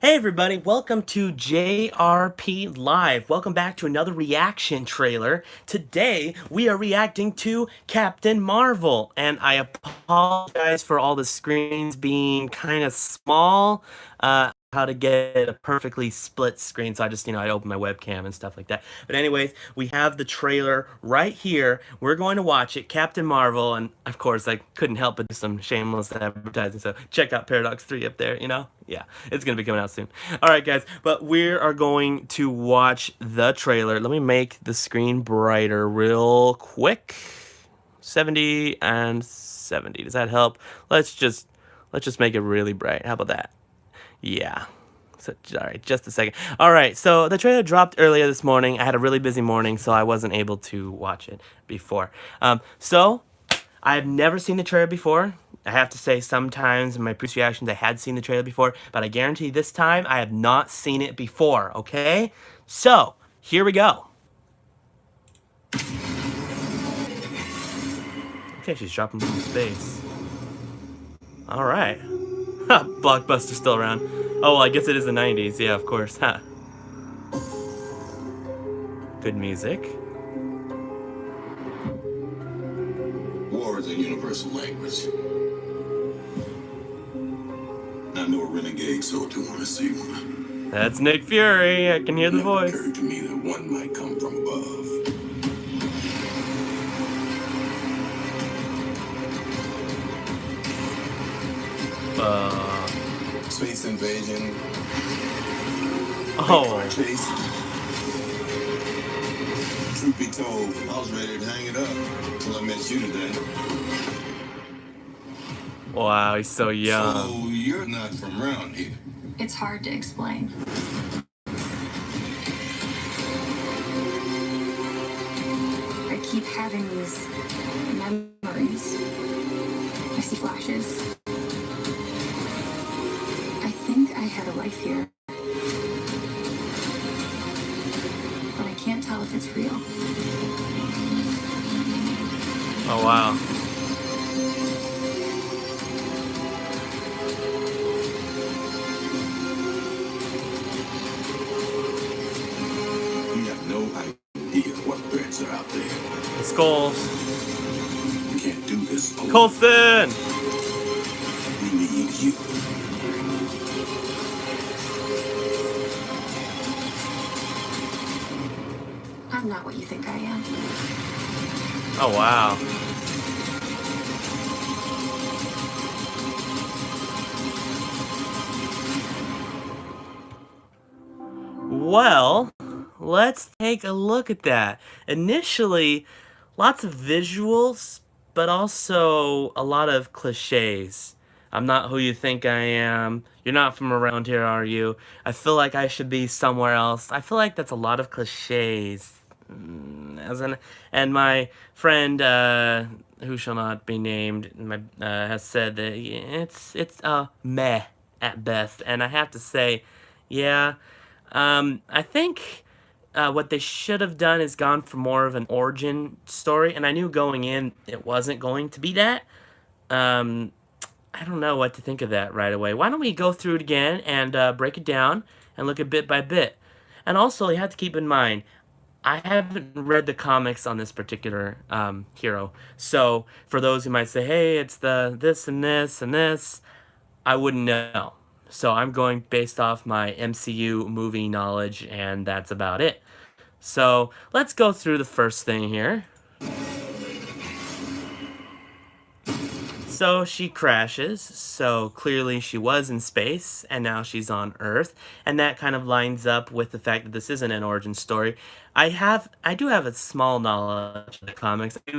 Hey everybody, welcome to JRP Live. Welcome back to another reaction trailer. Today we are reacting to Captain Marvel, and I apologize for all the screens being kind of small. How to get a perfectly split screen, so I open my webcam and stuff like that. But anyways, we have the trailer right here. We're going to watch it, Captain Marvel, and of course I couldn't help but do some shameless advertising, so check out Paradox 3 up there, Yeah, it's gonna be coming out soon. Alright guys, but we are going to watch the trailer. Let me make the screen brighter real quick. 70 and 70. Does that help? Let's just make it really bright. How about that? Yeah. So, all right, just a second. All right, so the trailer dropped earlier this morning. I had a really busy morning, so I wasn't able to watch it before. So I have never seen the trailer before. I have to say, sometimes in my previous reactions, I had seen the trailer before, but I guarantee this time I have not seen it before. Okay, so here we go. Okay, she's dropping from space. All right. Blockbuster still around. Oh, well, I guess it is the 90s. Yeah, of course. Huh. Good music. War is a universal language. I know a renegade soldier want to see one. That's Nick Fury. I can hear the voice. It occurred to me that one might come from above. Space invasion. Oh. Chase. Truth be told, I was ready to hang it up until I met you today. Wow, he's so young. So you're not from around here. It's hard to explain. I keep having these memories. I see flashes. I think I had a life here. But I can't tell if it's real. Oh, wow. You have no idea what threats are out there. The skulls. You can't do this alone. Coulson! We need you. I'm not what you think I am. Oh, wow. Well, let's take a look at that. Initially, lots of visuals, but also a lot of cliches. I'm not who you think I am. You're not from around here, are you? I feel like I should be somewhere else. I feel like that's a lot of cliches. And my friend, who shall not be named, has said that it's meh at best. And I have to say, yeah, I think what they should have done is gone for more of an origin story. And I knew going in it wasn't going to be that. Um, I don't know what to think of that right away. Why don't we go through it again and break it down and look at bit by bit. And also, you have to keep in mind, I haven't read the comics on this particular hero. So for those who might say, hey, it's the this and this and this, I wouldn't know. So I'm going based off my MCU movie knowledge, and that's about it. So let's go through the first thing here. So she crashes, so clearly she was in space, and now she's on Earth, and that kind of lines up with the fact that this isn't an origin story. I do have a small knowledge of the comics. I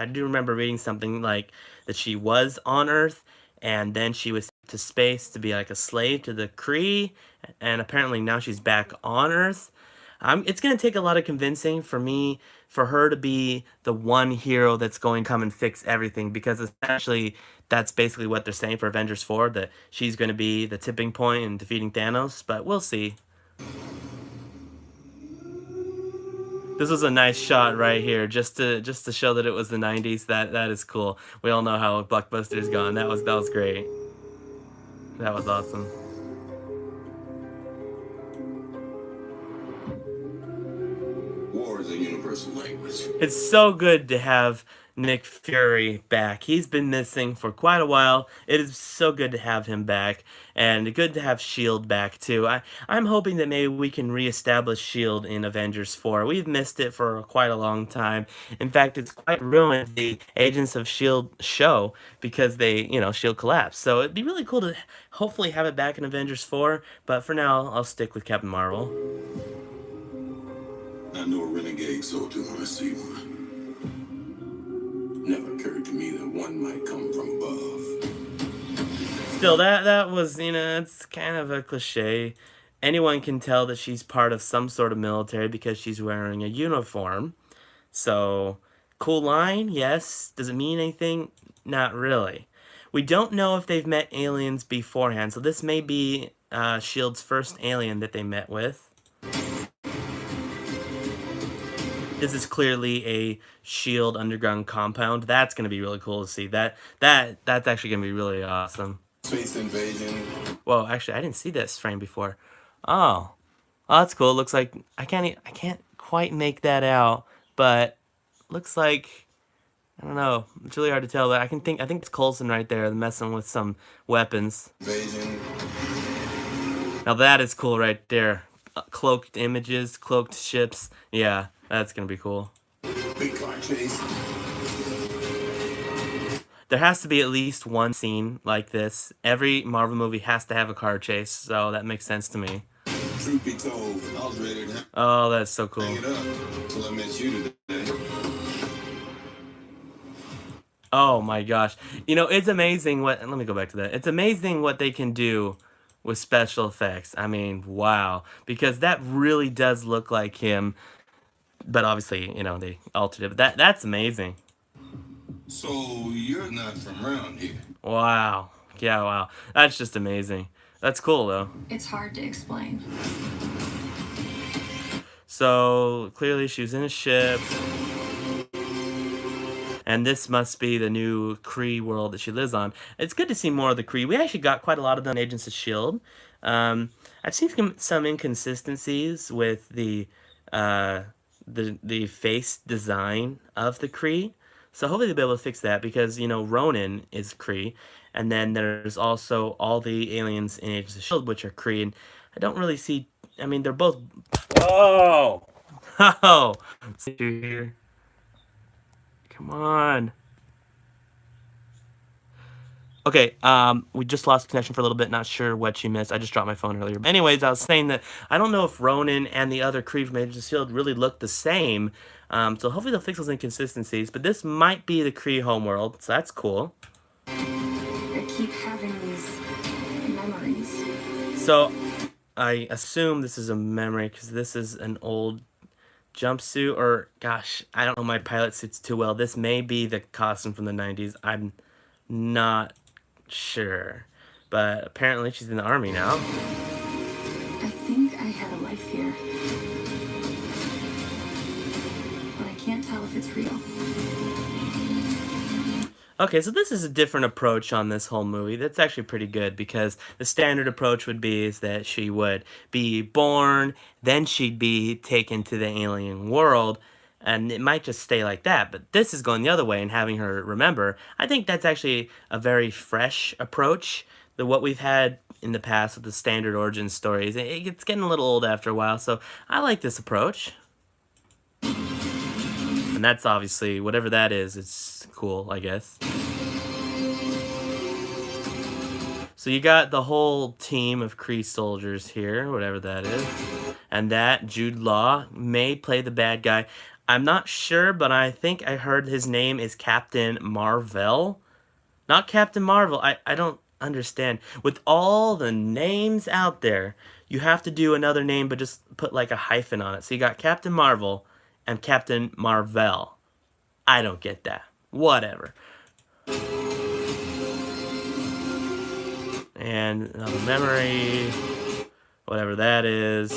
do remember reading something like that she was on Earth, and then she was to space to be like a slave to the Kree, and apparently now she's back on Earth. It's going to take a lot of convincing for her to be the one hero that's going to come and fix everything, because essentially that's basically what they're saying for Avengers 4, that she's going to be the tipping point in defeating Thanos, but we'll see. This was a nice shot right here, just to show that it was the 90s. That is cool. We all know how Blockbuster's gone. That was great. That was awesome. universal language. It's so good to have Nick Fury back. He's been missing for quite a while. It is so good to have him back, and good to have Shield back too. I'm hoping that maybe we can reestablish Shield in Avengers 4. We've missed it for quite a long time. In fact, it's quite ruined the Agents of Shield show because Shield collapsed. So it'd be really cool to hopefully have it back in Avengers 4. But for now, I'll stick with Captain Marvel. I know a renegade soldier when I see one. Never occurred to me that one might come from above. Still, that was, it's kind of a cliche. Anyone can tell that she's part of some sort of military because she's wearing a uniform. So, cool line, yes. Does it mean anything? Not really. We don't know if they've met aliens beforehand, so this may be S.H.I.E.L.D.'s first alien that they met with. This is clearly a S.H.I.E.L.D. underground compound. That's going to be really cool to see. That's actually going to be really awesome. Space invasion. Whoa, actually, I didn't see this frame before. Oh, that's cool. Looks like I can't quite make that out, but looks like, I don't know. It's really hard to tell. But I think it's Coulson right there messing with some weapons. Invasion. Now that is cool right there. Cloaked images, cloaked ships. Yeah, that's gonna be cool. Big car chase. There has to be at least one scene like this. Every Marvel movie has to have a car chase, so that makes sense to me. Truth be told, I was ready to Oh, that's so cool. hang it up till I met you today. Oh my gosh. It's amazing let me go back to that. It's amazing what they can do with special effects. I mean, wow. Because that really does look like him. But obviously, they altered it. But that's amazing. So you're not from around here. Wow. Yeah, wow. That's just amazing. That's cool, though. It's hard to explain. So, clearly she was in a ship. And this must be the new Kree world that she lives on. It's good to see more of the Kree. We actually got quite a lot of them in Agents of S.H.I.E.L.D. I've seen some inconsistencies with the face design of the Kree. So hopefully they'll be able to fix that because, Ronan is Kree. And then there's also all the aliens in Agents of S.H.I.E.L.D. which are Kree. And I don't really see... I mean, they're both... Oh! Oh! See here. Come on. Okay, we just lost connection for a little bit. Not sure what you missed. I just dropped my phone earlier. But anyways, I was saying that I don't know if Ronan and the other Kree from Agents of S.H.I.E.L.D. really look the same. So hopefully they'll fix those inconsistencies. But this might be the Kree homeworld, so that's cool. I keep having these memories. So I assume this is a memory because this is an old jumpsuit, or gosh, I don't know my pilot suits too well. This may be the costume from the 90s. I'm not sure, but apparently she's in the army now. I think I had a life here, but I can't tell if it's real. Okay, so this is a different approach on this whole movie. That's actually pretty good because the standard approach would be is that she would be born, then she'd be taken to the alien world, and it might just stay like that. But this is going the other way and having her remember. I think that's actually a very fresh approach than what we've had in the past with the standard origin stories. It's getting a little old after a while, so I like this approach. And that's obviously, whatever that is, it's cool, I guess. So you got the whole team of Kree soldiers here, whatever that is. And that, Jude Law, may play the bad guy. I'm not sure, but I think I heard his name is Captain Marvel. Not Captain Marvel. I don't understand. With all the names out there, you have to do another name, but just put like a hyphen on it. So you got Captain Marvel and Captain Marvel. I don't get that. Whatever. And another memory. Whatever that is.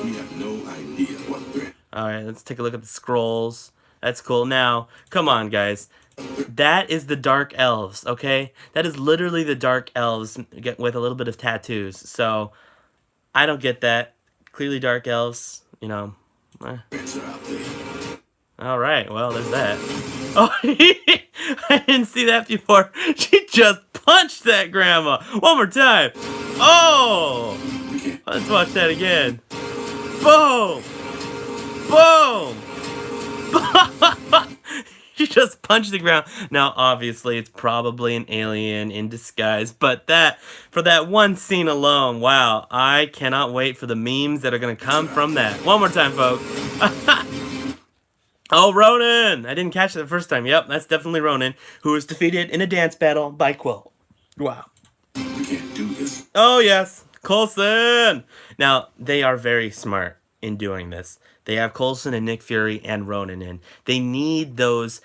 We have no idea what threat. Alright, let's take a look at the scrolls. That's cool. Now, come on, guys. That is the Dark Elves, okay? That is literally the Dark Elves with a little bit of tattoos. So, I don't get that. Clearly Dark Elves, Eh. Fence are out there. All right, well, there's that. Oh, I didn't see that before. She just punched that grandma. One more time. Oh, We can't. let's watch that again. Boom, boom. She just punched the ground. Now, obviously, it's probably an alien in disguise, but for that one scene alone, wow, I cannot wait for the memes that are gonna come from that. One more time, folks. Oh, Ronan! I didn't catch that the first time. Yep, that's definitely Ronan, who was defeated in a dance battle by Quill. Wow. We can't do this. Oh, yes, Coulson! Now, they are very smart in doing this. They have Coulson and Nick Fury and Ronan in. They need those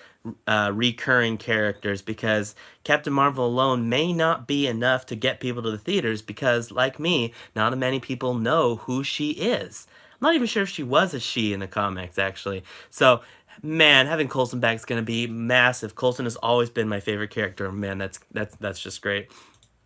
recurring characters because Captain Marvel alone may not be enough to get people to the theaters because, like me, not many people know who she is. I'm not even sure if she was a she in the comics, actually. So, man, having Coulson back is going to be massive. Coulson has always been my favorite character. Man, that's just great.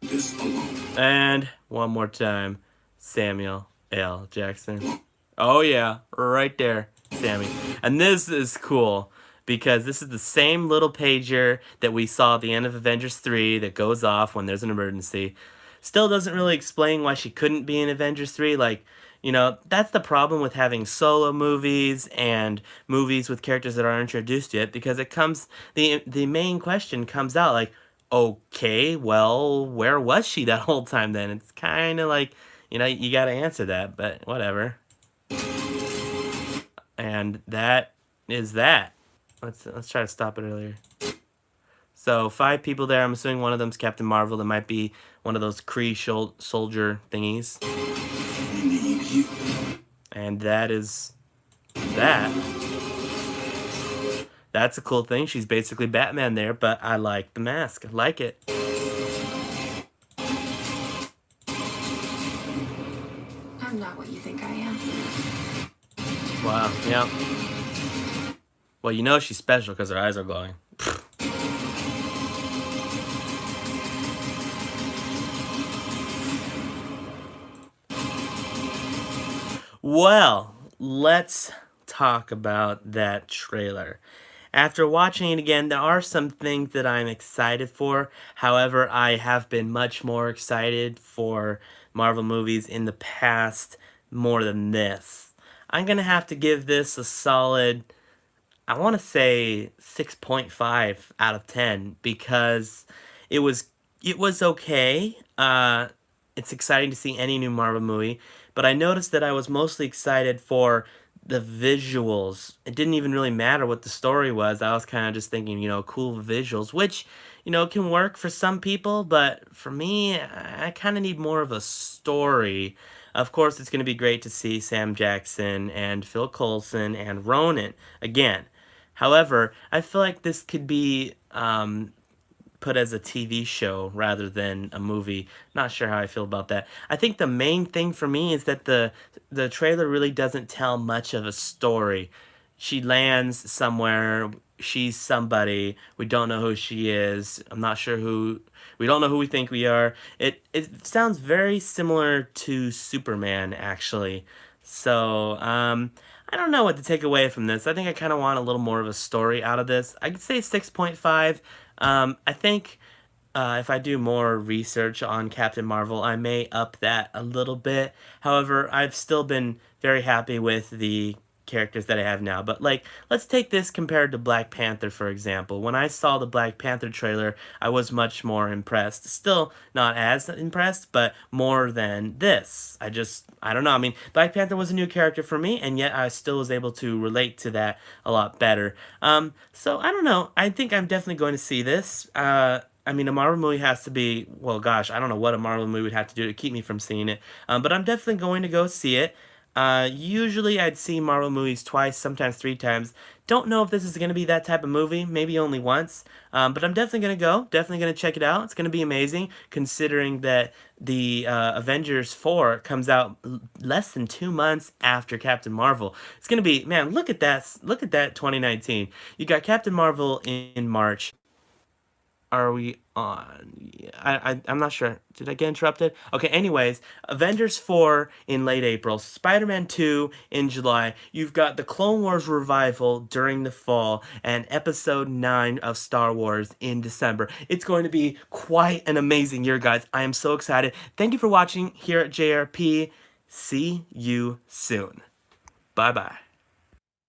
This alone. And one more time, Samuel L. Jackson. Oh yeah, right there, Sammy. And this is cool because this is the same little pager that we saw at the end of Avengers 3 that goes off when there's an emergency. Still doesn't really explain why she couldn't be in Avengers 3. Like, you know, that's the problem with having solo movies and movies with characters that aren't introduced yet because it comes the main question comes out like, okay, well, where was she that whole time then? It's kind of like, you know, you got to answer that, but whatever. And that is that. Let's try to stop it earlier. So 5 people there. I'm assuming one of them's Captain Marvel. That might be one of those Kree soldier thingies. We need you. And that is that. That's a cool thing. She's basically Batman there, but I like the mask. I like it. I'm not what you think I am. Wow, yeah. Well, you know she's special because her eyes are glowing. Well, let's talk about that trailer. After watching it again, there are some things that I'm excited for. However, I have been much more excited for Marvel movies in the past more than this. I'm going to have to give this a solid, I want to say 6.5 out of 10 because it was okay. It's exciting to see any new Marvel movie, but I noticed that I was mostly excited for the visuals. It didn't even really matter what the story was. I was kind of just thinking, you know, cool visuals, which, you know, can work for some people, but for me, I kind of need more of a story. Of course, it's going to be great to see Sam Jackson and Phil Coulson and Ronan again. However, I feel like this could be put as a TV show rather than a movie. Not sure how I feel about that. I think the main thing for me is that the trailer really doesn't tell much of a story. She lands somewhere, she's somebody, we don't know who she is. I'm not sure who we don't know who we think we are. It sounds very similar to Superman actually. So, I don't know what to take away from this. I think I kind of want a little more of a story out of this. I could say 6.5. I think if I do more research on Captain Marvel, I may up that a little bit. However, I've still been very happy with the characters that I have now. But like, let's take this compared to Black Panther, for example. When I saw the Black Panther trailer, I was much more impressed. Still not as impressed, but more than this. I don't know. I mean, Black Panther was a new character for me, and yet I still was able to relate to that a lot better. So I don't know. I think I'm definitely going to see this. I mean, a Marvel movie has to be, well, gosh, I don't know what a Marvel movie would have to do to keep me from seeing it. But I'm definitely going to go see it. Usually I'd see Marvel movies twice, sometimes 3 times. Don't know if this is going to be that type of movie, maybe only once. But I'm definitely going to go, definitely going to check it out. It's going to be amazing considering that the Avengers 4 comes out less than 2 months after Captain Marvel. It's going to be, man, look at that 2019. You got Captain Marvel in March. are we on? Yeah, I'm not sure. Did I get interrupted? Okay, anyways, Avengers 4 in late April, Spider-Man 2 in July. You've got the Clone Wars revival during the fall, and Episode 9 of Star Wars in December. It's going to be quite an amazing year, guys. I am so excited. Thank you for watching here at JRP. See you soon. Bye-bye.